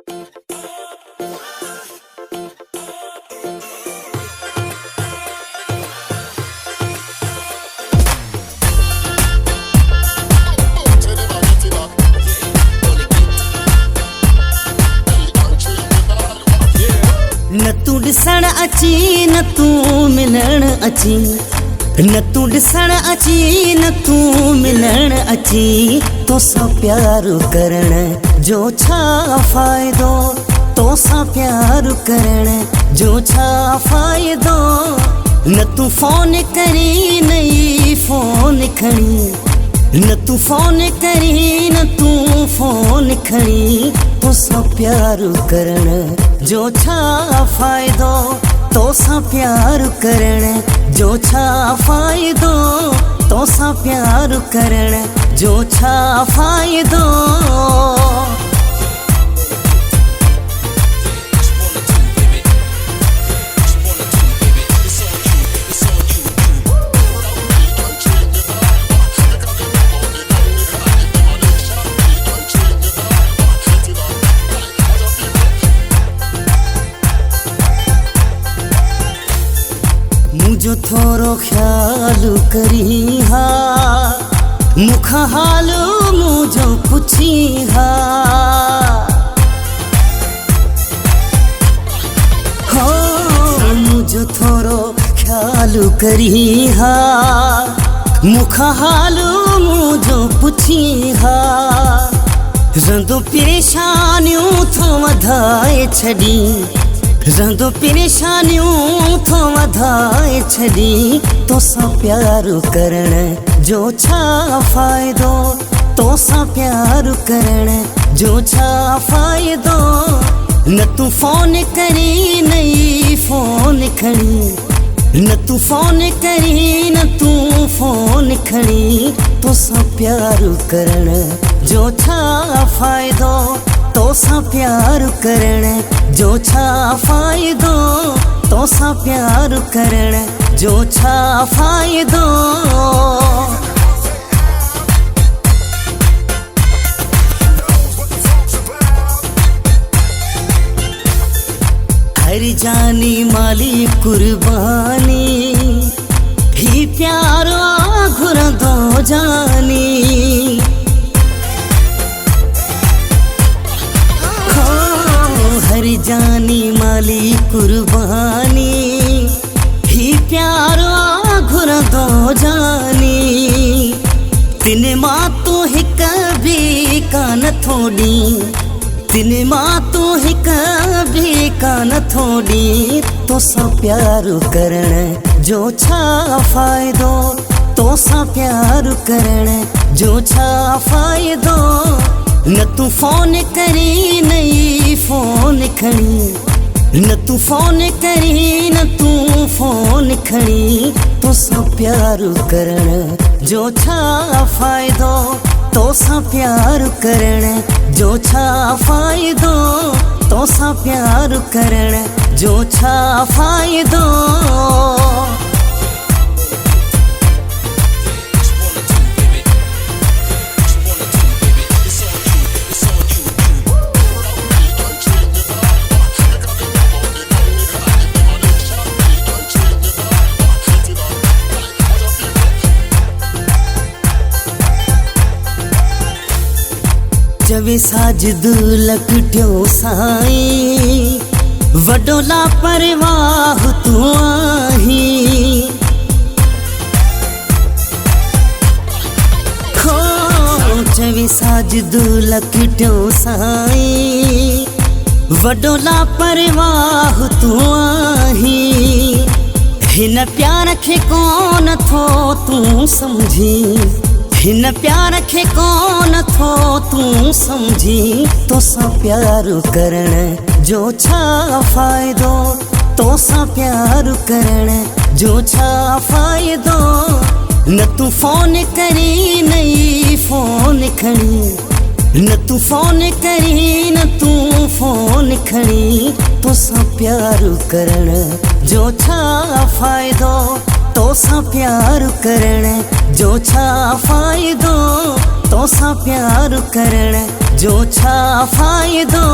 न तू ॾिसण अची न तू मिलण अची, न तू ॾिसण अची न तू मिलण अची, तोसां प्यार करण जो छा फ़ाइदो, तोसां प्यार करण जो छा फ़ाइदो। न तू फोन करी नई फोन खणी, न तू फोन करी न तू फोन खणी, तोसां प्यार करण जो छा फ़ाइदो, तोसां प्यार करण जो छा फ़ाइदो, तोसां प्यार करण जो छा फ़ाइदो। मुझो थोरो ख्याल करी हा, मुखा हाल मुझो पुछी हा, हो मुझो थोरो ख्याल करी हा, मुखा हाल मुझो पुछी हा। रंदो परेशानियूं थो वधाए छॾी, रंदो परेशानियूं थो वधाए छॾी, तोसां प्यार करण जो छा फ़ाइदो, तोसां प्यार करण जो छा फ़ाइदो। न तू फोन करी नई फोन खणी, न तू फोन करी न तू फोन खणी, तोसां प्यार करण जो छा फ़ाइदो, तोसां प्यार करण जो छा फ़ाइदो, तोसां प्यार करण जो छा फ़ाइदो। हर जानी माली कुर्बानी, ही प्यार घुरंदो जानी, हर जानी माली कुर्बानी, ही प्यार घुरंदो जानी। तिन मां तू हिक भी कान थोड़ी, तिन मां तू हिक भी कान थोड़ी, तोसां प्यार करण जो छा फ़ाइदो, तोसां प्यार करण जो छा फ़ाइदो। न तू फोन करी नई फोन खणी, न तू फोन करी न तू फोन खणी, तोसां प्यार करण जो छा फ़ाइदो, तोसां प्यार करण जो छा फ़ाइदो, तोसां प्यार करण जो छा फ़ाइदो। जवे साजिद लकटियो साईं, वॾो लापरवाह तू आहीं, हो जवे साजिद लकटियो साईं, वॾो लापरवाह तू आहीं। हिन प्यार खे कोन थो तू समझी, हिन प्यार खे कोन थो तू समझी, तोसां प्यार करण जो छा फ़ाइदो, तोसां प्यार करण जो छा फ़ाइदो। न तू फोन करी नई फोन खणी, न तू फोन करी न तू फोन खणी, तोसां प्यार करण जो छा फ़ाइदो, तोसां प्यार करण जो छा फ़ाइदो, तोसां प्यार करण जो छा फ़ाइदो।